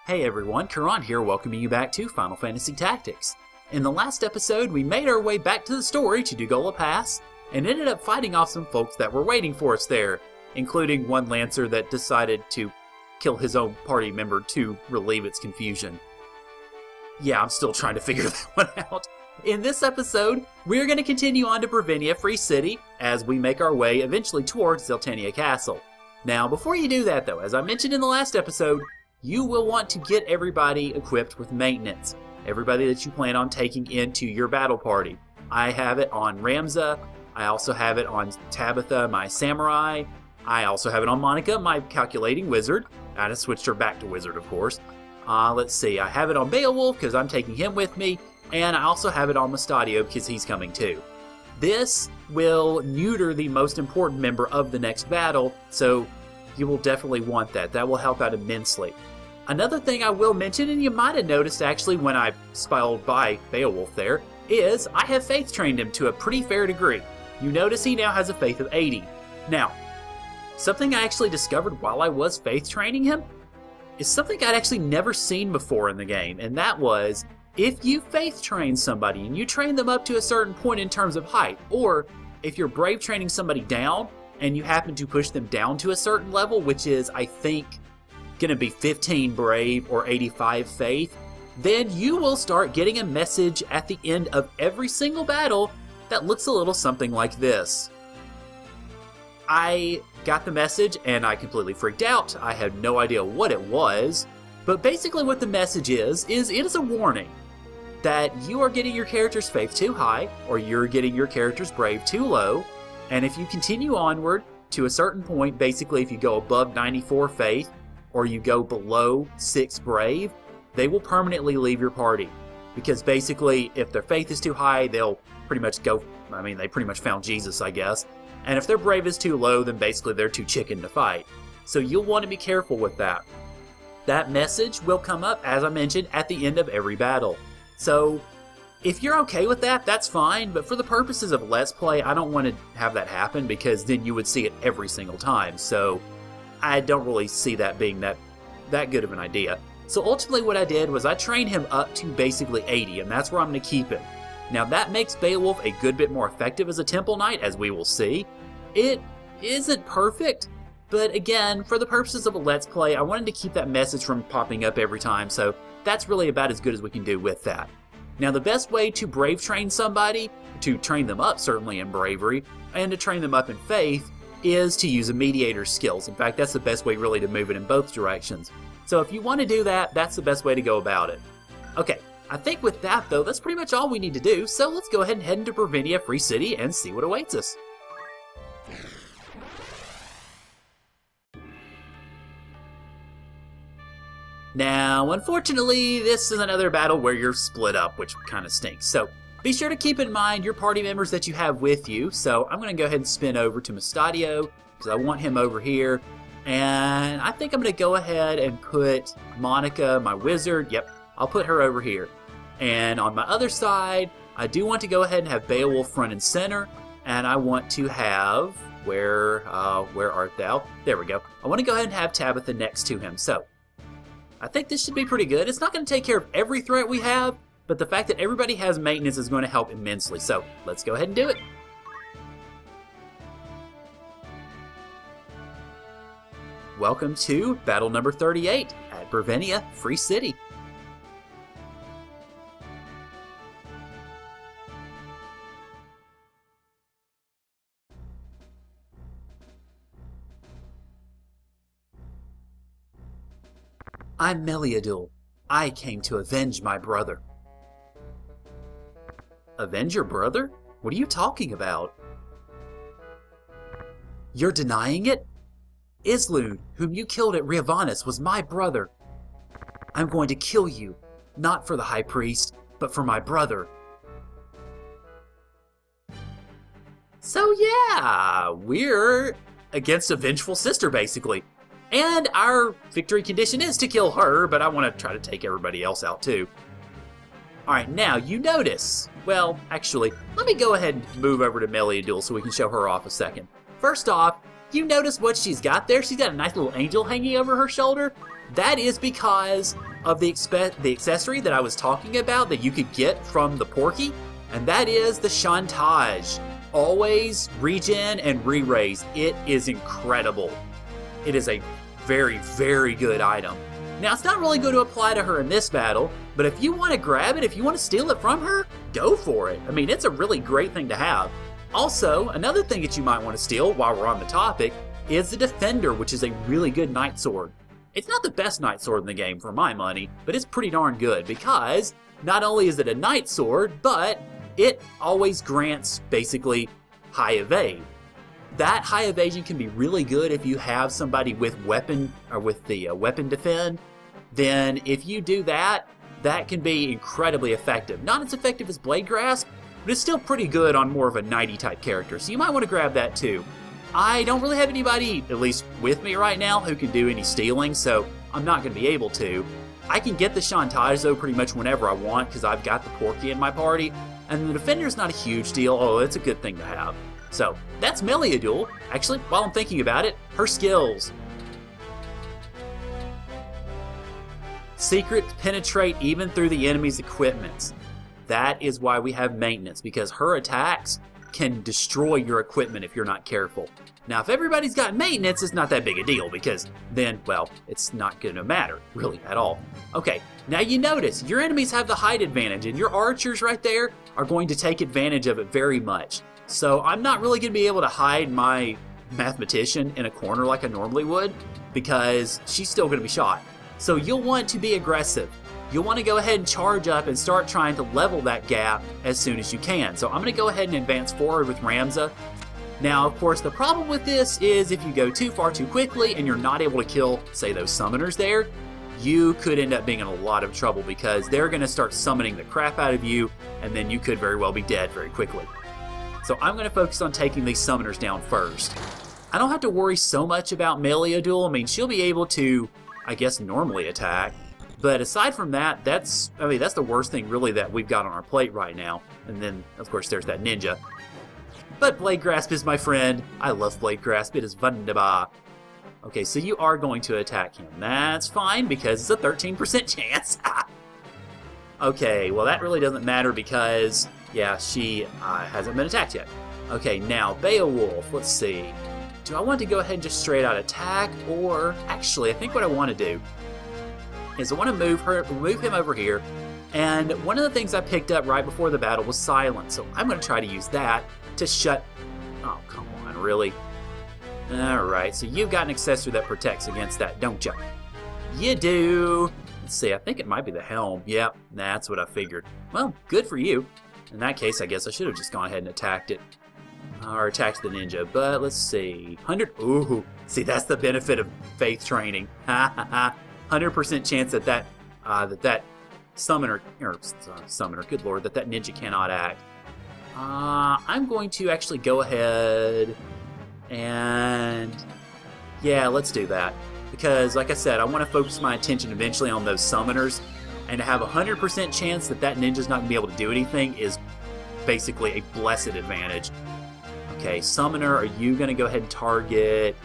Hey everyone, Caront here, welcoming you back to Final Fantasy Tactics. In the last episode, we made our way back to the story to Dugola Pass, and ended up fighting off some folks that were waiting for us there, including one Lancer that decided to kill his own party member to relieve its confusion. Yeah, I'm still trying to figure that one out. In this episode, we're going to continue on to Bervenia Free City as we make our way eventually towards Zeltania Castle. Now, before you do that though, as I mentioned in the last episode, you will want to get everybody equipped with maintenance. Everybody that you plan on taking into your battle party. I have it on Ramza. I also have it on Tabitha, my samurai. I also have it on Monica, my calculating wizard. I just switched her back to wizard, of course. Let's see, I have it on Beowulf because I'm taking him with me. And I also have it on Mustadio because he's coming too. This will neuter the most important member of the next battle, so you will definitely want that. That will help out immensely. Another thing I will mention, and you might have noticed actually when I spelled by Beowulf there, is I have faith trained him to a pretty fair degree. You notice he now has a faith of 80. Now, something I actually discovered while I was faith training him is something I'd actually never seen before in the game, and that was if you faith train somebody and you train them up to a certain point in terms of height, or if you're brave training somebody down and you happen to push them down to a certain level, which is, I think, going to be 15 brave or 85 faith, then you will start getting a message at the end of every single battle that looks a little something like this. I got the message and I completely freaked out. I had no idea what it was, but basically what the message is it is a warning that you are getting your character's faith too high, or you're getting your character's brave too low, and if you continue onward to a certain point, basically if you go above 94 faith, or you go below 6 brave, they will permanently leave your party. Because basically, if their faith is too high, they'll pretty much go, they pretty much found Jesus, I guess. And if their brave is too low, then basically they're too chicken to fight. So you'll want to be careful with that. That message will come up, as I mentioned, at the end of every battle. So, if you're okay with that, that's fine, but for the purposes of Let's Play, I don't want to have that happen, because then you would see it every single time. So, I don't really see that being that good of an idea. So ultimately what I did was I trained him up to basically 80, and that's where I'm going to keep him. Now that makes Beowulf a good bit more effective as a Temple Knight, as we will see. It isn't perfect, but again, for the purposes of a Let's Play, I wanted to keep that message from popping up every time, so that's really about as good as we can do with that. Now the best way to brave train somebody, to train them up certainly in bravery, and to train them up in faith, is to use a mediator's skills. In fact, that's the best way really to move it in both directions. So if you want to do that, that's the best way to go about it. Okay, I think with that though, that's pretty much all we need to do, so let's go ahead and head into Bervenia Free City and see what awaits us. Now, unfortunately, this is another battle where you're split up, which kind of stinks. So be sure to keep in mind your party members that you have with you. So I'm going to go ahead and spin over to Mustadio because I want him over here. And I think I'm going to go ahead and put Monica, my wizard. Yep, I'll put her over here. And on my other side, I do want to go ahead and have Beowulf front and center. And I want to have, where art thou? There we go. I want to go ahead and have Tabitha next to him. So I think this should be pretty good. It's not going to take care of every threat we have, but the fact that everybody has maintenance is going to help immensely. So let's go ahead and do it. Welcome to battle number 38 at Bervenia Free City. I'm Meliadul. I came to avenge my brother. Avenge your brother? What are you talking about? You're denying it? Islud, whom you killed at Riavanis, was my brother. I'm going to kill you, not for the High Priest, but for my brother. So yeah, we're against a vengeful sister, basically. And our victory condition is to kill her, but I want to try to take everybody else out too. Alright, now you notice. Well, actually, let me go ahead and move over to Meliadul so we can show her off a second. First off, you notice what she's got there? She's got a nice little angel hanging over her shoulder. That is because of the accessory that I was talking about that you could get from the Porky, and that is the Chantage. Always regen and re-raise. It is incredible. It is a very, very good item. Now, it's not really going to apply to her in this battle, but if you want to grab it, if you want to steal it from her, go for it. I mean, it's a really great thing to have. Also, another thing that you might want to steal while we're on the topic is the Defender, which is a really good knight sword. It's not the best knight sword in the game for my money, but it's pretty darn good because not only is it a knight sword, but it always grants basically high evade. That high evasion can be really good if you have somebody with weapon or with the weapon defend. Then if you do that, that can be incredibly effective. Not as effective as Blade Grasp, but it's still pretty good on more of a knighty type character. So you might want to grab that too. I don't really have anybody, at least with me right now, who can do any stealing, so I'm not going to be able to. I can get the Chantage though pretty much whenever I want because I've got the Porky in my party. And the Defender's not a huge deal, although it's a good thing to have. So, that's Meliadul. Actually, while I'm thinking about it, her skills. Secrets penetrate even through the enemy's equipments. That is why we have maintenance, because her attacks can destroy your equipment if you're not careful. Now, if everybody's got maintenance, it's not that big a deal, because then, well, it's not going to matter, really, at all. Okay, now you notice, your enemies have the height advantage, and your archers right there are going to take advantage of it very much. So I'm not really going to be able to hide my mathematician in a corner like I normally would, because she's still going to be shot. So you'll want to be aggressive. You'll want to go ahead and charge up and start trying to level that gap as soon as you can. So I'm going to go ahead and advance forward with Ramza. Now, of course, the problem with this is if you go too far too quickly and you're not able to kill, say, those summoners there, you could end up being in a lot of trouble because they're going to start summoning the crap out of you, and then you could very well be dead very quickly. So I'm going to focus on taking these summoners down first. I don't have to worry so much about Meliadul. I mean, she'll be able to, I guess, normally attack. But aside from that, that's the worst thing really that we've got on our plate right now. And then, of course, there's that ninja. But Blade Grasp is my friend. I love Blade Grasp. It is wunderbar. Okay, so you are going to attack him. That's fine because it's a 13% chance. Okay, well that really doesn't matter because, yeah, she hasn't been attacked yet. Okay, now Beowulf, let's see. Do I want to go ahead and just straight out attack, or actually I think what I want to do is I want to move him over here, and one of the things I picked up right before the battle was silence, so I'm going to try to use that to shut... Oh, come on, really? Alright, so you've got an accessory that protects against that, don't you? You do! Let's see, I think it might be the helm. Yep, that's what I figured. Well, good for you. In that case, I guess I should have just gone ahead and attacked it. Or attacked the ninja, but let's see. 100... Ooh, see, that's the benefit of faith training. Ha ha ha. 100% chance that summoner, good lord, that ninja cannot act. I'm going to actually go ahead and... Yeah, let's do that. Because, like I said, I want to focus my attention eventually on those summoners, and to have a 100% chance that ninja's not going to be able to do anything is basically a blessed advantage. Okay, summoner, are you going to go ahead and target...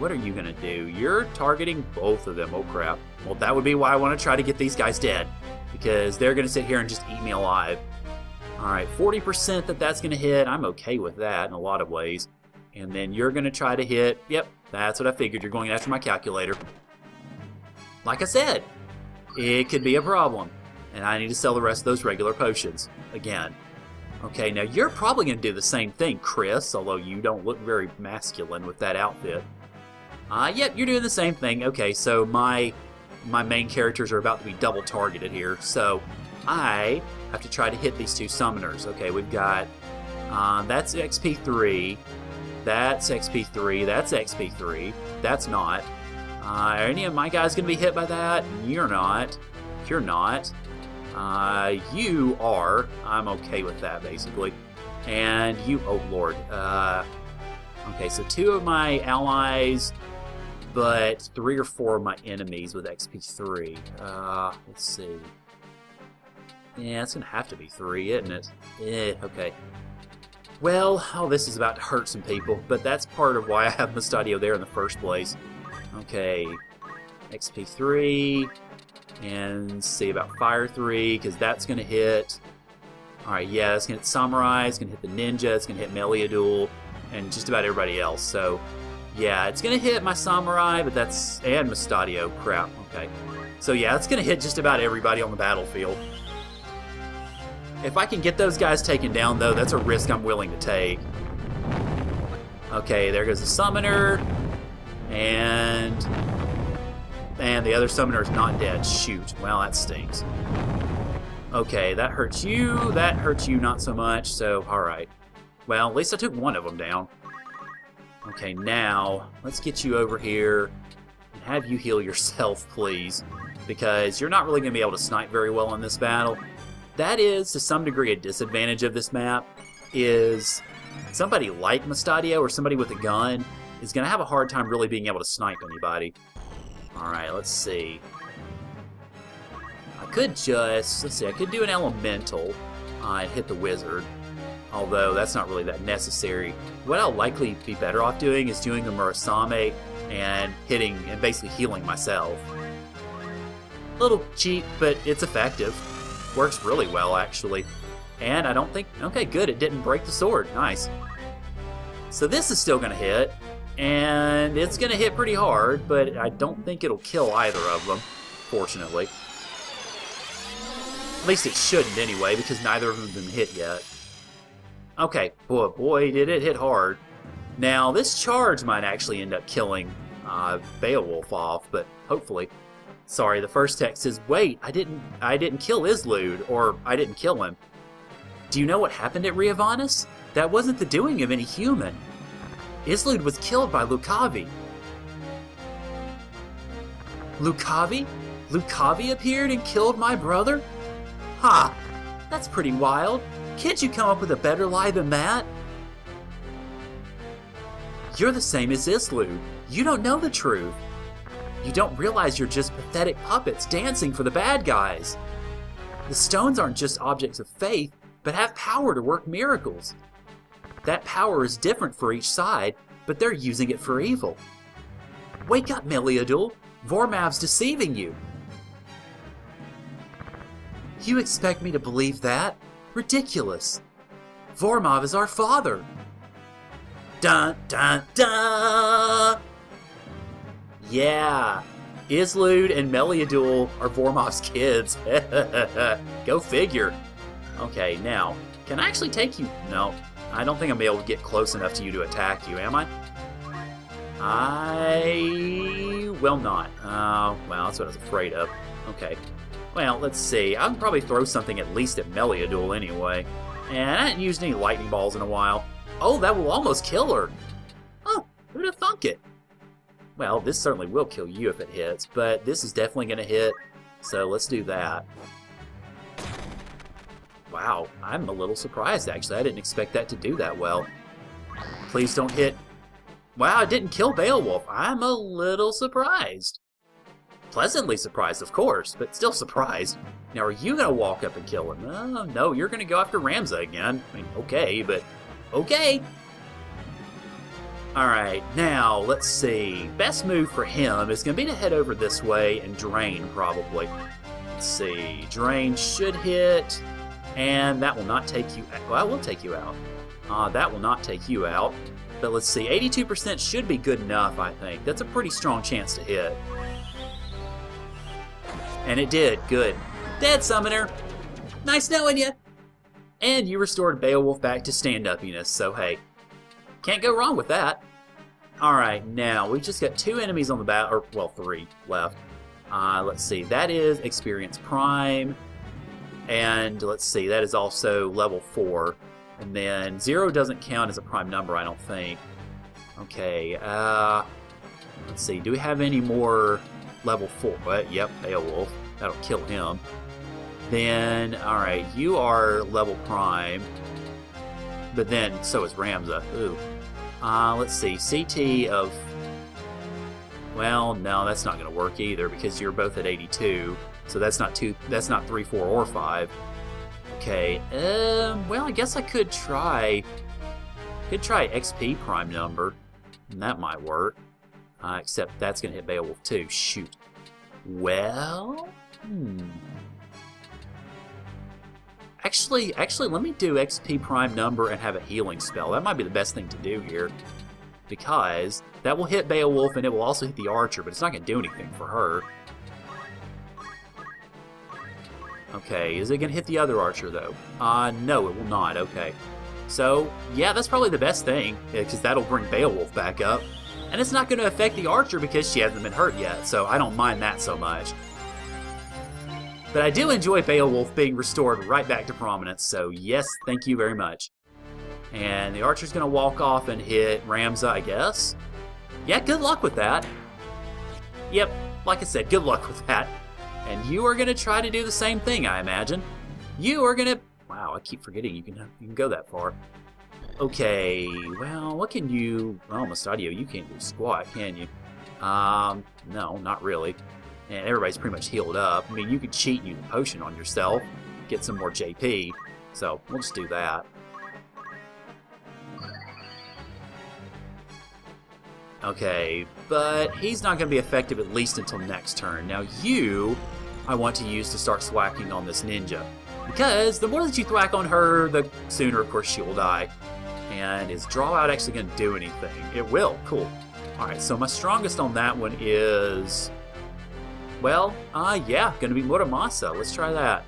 What are you going to do? You're targeting both of them. Oh, crap. Well, that would be why I want to try to get these guys dead, because they're going to sit here and just eat me alive. Alright, 40% that's going to hit. I'm okay with that in a lot of ways. And then you're going to try to hit... Yep, that's what I figured. You're going after my calculator. Like I said, it could be a problem. And I need to sell the rest of those regular potions. Again. Okay, now you're probably going to do the same thing, Chris, although you don't look very masculine with that outfit. Yep, you're doing the same thing. Okay, so my main characters are about to be double targeted here. So I have to try to hit these two summoners. Okay, we've got... that's XP3. That's XP3. That's XP3. That's not. Are any of my guys going to be hit by that? You're not. You're not. You are. I'm okay with that, basically. And you... Oh, Lord. Okay, so 2 of my allies, but 3 or 4 of my enemies with XP3. Let's see. Yeah, it's going to have to be 3, isn't it? Okay. Well, oh, this is about to hurt some people, but that's part of why I have Mustadio there in the first place. Okay. XP3. And see about Fire 3, because that's going to hit. Alright, yeah, it's going to hit Samurai, it's going to hit the Ninja, it's going to hit Meliadul, and just about everybody else. So, yeah, it's going to hit my Samurai, but that's... and Mustadio. Crap, okay. So, yeah, it's going to hit just about everybody on the battlefield. If I can get those guys taken down, though, that's a risk I'm willing to take. Okay, there goes the Summoner. And the other Summoner's not dead. Shoot. Well, that stinks. Okay, that hurts you. That hurts you not so much. So, alright. Well, at least I took one of them down. Okay, now, let's get you over here and have you heal yourself, please. Because you're not really going to be able to snipe very well in this battle. That is, to some degree, a disadvantage of this map, is somebody like Mustadio or somebody with a gun is going to have a hard time really being able to snipe anybody. Alright, let's see. I could just, let's see, I could do an elemental and hit the wizard. Although that's not really that necessary. What I'll likely be better off doing is doing a Murasame and hitting and basically healing myself. A little cheap, but it's effective. Works really well, actually. And I don't think, okay, good, it didn't break the sword. Nice. So this is still going to hit. And it's going to hit pretty hard, but I don't think it'll kill either of them, fortunately. At least it shouldn't anyway, because neither of them have been hit yet. Okay, boy, did it hit hard. Now, this charge might actually end up killing Beowulf off, but hopefully. Sorry, the first text says, wait, I didn't kill Islud, or I didn't kill him. Do you know what happened at Riovanus? That wasn't the doing of any human. Islud was killed by Lucavi. Lucavi? Lucavi appeared and killed my brother? Ha! That's pretty wild. Can't you come up with a better lie than that? You're the same as Islud. You don't know the truth. You don't realize you're just pathetic puppets dancing for the bad guys. The stones aren't just objects of faith, but have power to work miracles. That power is different for each side, but they're using it for evil. Wake up, Meliadul. Vormav's deceiving you. You expect me to believe that? Ridiculous. Vormav is our father. Dun, dun, dun! Yeah, Islud and Meliadul are Vormav's kids. Go figure. Okay, now, can I actually take you? No. I don't think I'm able to get close enough to you to attack you, am I? I will not. Well, that's what I was afraid of. Okay. Well, let's see. I can probably throw something at least at Meliadul anyway. And I haven't used any lightning balls in a while. Oh, that will almost kill her. Oh, who'd have thunk it? Well, this certainly will kill you if it hits, but this is definitely going to hit. So let's do that. Wow, I'm a little surprised, actually. I didn't expect that to do that well. Please don't hit. Wow, it didn't kill Beowulf. I'm a little surprised. Pleasantly surprised, of course, but still surprised. Now, are you going to walk up and kill him? Oh, no, you're going to go after Ramza again. I mean, okay, but okay. Alright, now, let's see. Best move for him is going to be to head over this way and drain, probably. Let's see. Drain should hit. And that will not take you out. Well, it will take you out. That will not take you out. But let's see. 82% should be good enough, I think. That's a pretty strong chance to hit. And it did. Good. Dead, Summoner. Nice knowing you. And you restored Beowulf back to stand-upiness, so hey. Can't go wrong with that. Alright, now, we've just got 2 enemies on the battle, or, well, 3 left. Let's see. That is Experience Prime. And let's see, that is also level 4. And then 0 doesn't count as a prime number, I don't think. Okay, let's see, do we have any more level 4? Yep, Beowulf. That'll kill him. Then, alright, you are level prime. But then, so is Ramza. Ooh. Let's see, CT of... Well, no, that's not going to work either, because you're both at 82. So that's not 3, 4, or 5. Okay, well, I guess I could try XP prime number, and that might work. Except that's going to hit Beowulf too. Shoot. Well, Actually, let me do XP prime number and have a healing spell. That might be the best thing to do here. Because that will hit Beowulf and it will also hit the archer, but it's not going to do anything for her. Okay, is it going to hit the other archer, though? No, it will not. Okay. So, yeah, that's probably the best thing, because that'll bring Beowulf back up. And it's not going to affect the archer because she hasn't been hurt yet, so I don't mind that so much. But I do enjoy Beowulf being restored right back to prominence, so yes, thank you very much. And the archer's going to walk off and hit Ramza, I guess. Yeah, good luck with that. Yep, like I said, good luck with that. And you are going to try to do the same thing, I imagine. You are going to... Wow, I keep forgetting you can go that far. Okay, well, what can you... Well, Mustadio, you can't do squat, can you? No, not really. And everybody's pretty much healed up. I mean, you could cheat and use a potion on yourself, get some more JP. So, we'll just do that. Okay, but he's not going to be effective at least until next turn. Now you, I want to use to start thwacking on this ninja. Because the more that you thwack on her, the sooner, of course, she will die. And is draw out actually going to do anything? It will. Cool. Alright, so my strongest on that one is... Well, yeah, going to be Muramasa. Let's try that.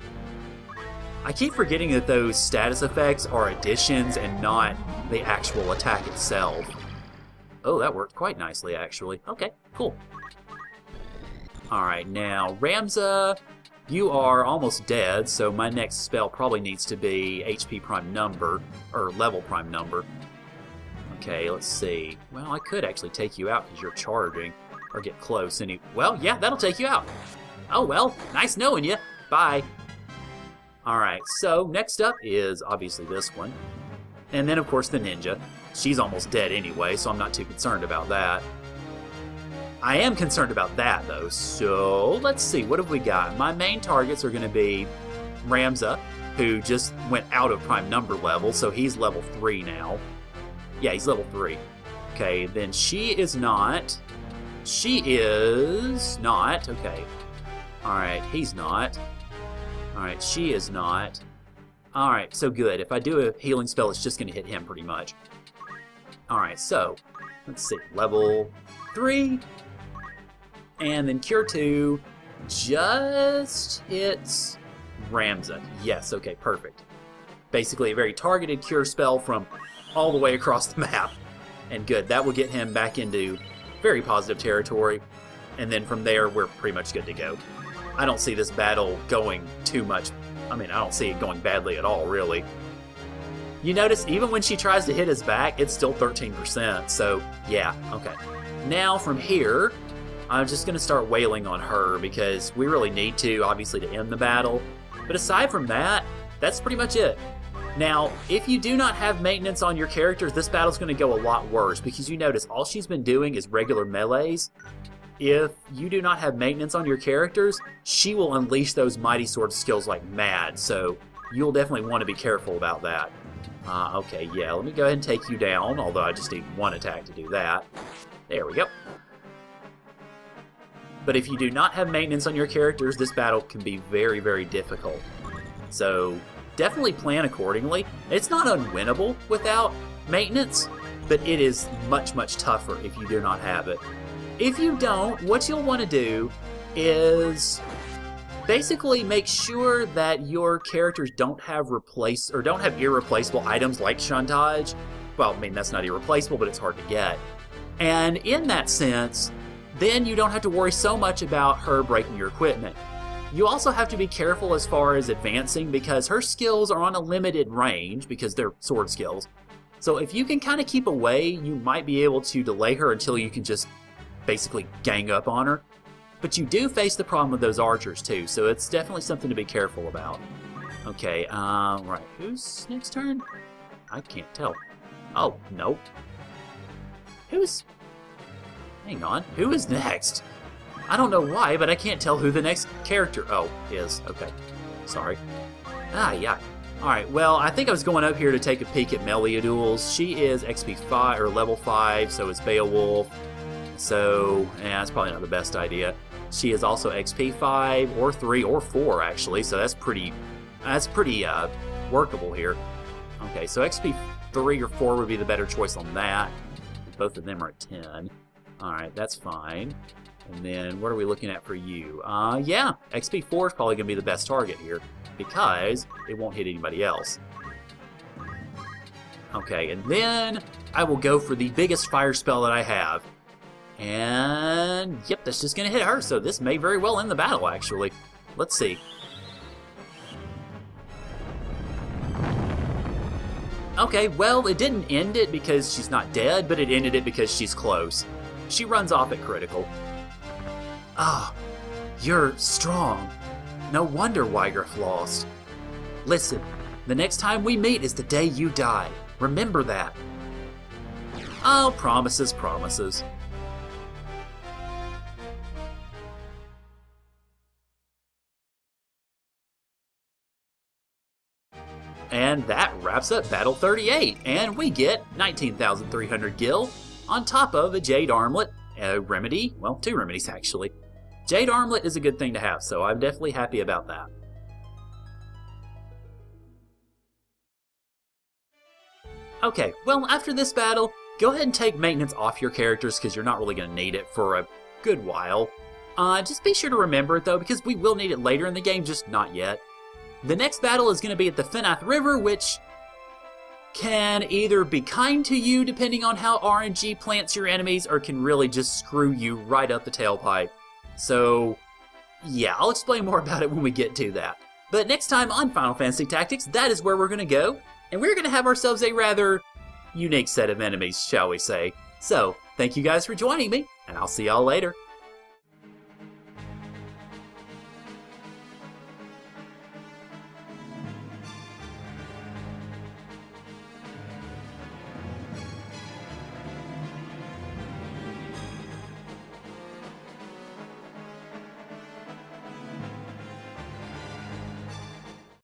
I keep forgetting that those status effects are additions and not the actual attack itself. Oh, that worked quite nicely, actually. Okay, cool. Alright, now, Ramza, you are almost dead, so my next spell probably needs to be HP prime number, or level prime number. Okay, let's see. Well, I could actually take you out because you're charging, or get close. Well, yeah, that'll take you out. Oh, well, nice knowing you. Bye. Alright, so next up is obviously this one. And then, of course, the ninja. She's almost dead anyway, so I'm not too concerned about that. I am concerned about that, though, so let's see. What have we got? My main targets are going to be Ramza, who just went out of prime number level, so he's level 3 now. Yeah, he's level 3. Okay, then she is not. She is not. Okay. Alright, he's not. Alright, she is not. Alright, so good. If I do a healing spell, it's just going to hit him pretty much. Alright, so, let's see, level 3, and then Cure 2 just hits Ramza. Yes, okay, perfect. Basically a very targeted cure spell from all the way across the map. And good, that will get him back into very positive territory, and then from there we're pretty much good to go. I don't see this battle going too much, I don't see it going badly at all, really. You notice, even when she tries to hit his back, it's still 13%, so yeah, okay. Now, from here, I'm just going to start wailing on her, because we really need to, obviously, to end the battle. But aside from that, that's pretty much it. Now, if you do not have maintenance on your characters, this battle's going to go a lot worse, because you notice all she's been doing is regular melees. If you do not have maintenance on your characters, she will unleash those Mighty Sword skills like mad, so you'll definitely want to be careful about that. Okay, yeah, let me go ahead and take you down, although I just need one attack to do that. There we go. But if you do not have maintenance on your characters, this battle can be very, very difficult. So, definitely plan accordingly. It's not unwinnable without maintenance, but it is much, much tougher if you do not have it. If you don't, what you'll want to do is basically make sure that your characters don't have irreplaceable items like Chantage. Well, that's not irreplaceable, but it's hard to get. And in that sense, then you don't have to worry so much about her breaking your equipment. You also have to be careful as far as advancing, because her skills are on a limited range because they're sword skills. So if you can kind of keep away, you might be able to delay her until you can just basically gang up on her. But you do face the problem with those archers too, so it's definitely something to be careful about. Okay, right, who's next turn? I can't tell. Oh, nope. Hang on, who is next? I don't know why, but I can't tell who the next character, is. Okay, sorry. Yeah. Alright, well, I think I was going up here to take a peek at Meliadules. She is XP 5, or level 5, so is Beowulf. So, that's probably not the best idea. She is also XP 5, or 3, or 4, actually, so that's pretty workable here. Okay, so XP 3 or 4 would be the better choice on that. Both of them are at 10. Alright, that's fine. And then what are we looking at for you? Yeah, XP 4 is probably going to be the best target here because it won't hit anybody else. Okay, and then I will go for the biggest fire spell that I have. And yep, that's just going to hit her, so this may very well end the battle, actually. Let's see. Okay, well, it didn't end it because she's not dead, but it ended it because she's close. She runs off at critical. Ah, you're strong. No wonder Wygrif lost. Listen, the next time we meet is the day you die. Remember that. Oh, promises, promises. And that wraps up Battle 38, and we get 19,300 gil, on top of a Jade Armlet, a remedy, well, 2 remedies actually. Jade Armlet is a good thing to have, so I'm definitely happy about that. Okay, well, after this battle, go ahead and take maintenance off your characters because you're not really going to need it for a good while. Just be sure to remember it though, because we will need it later in the game, just not yet. The next battle is going to be at the Fenath River, which can either be kind to you depending on how RNG plants your enemies, or can really just screw you right up the tailpipe. So, yeah, I'll explain more about it when we get to that. But next time on Final Fantasy Tactics, that is where we're going to go, and we're going to have ourselves a rather unique set of enemies, shall we say. So, thank you guys for joining me, and I'll see y'all later.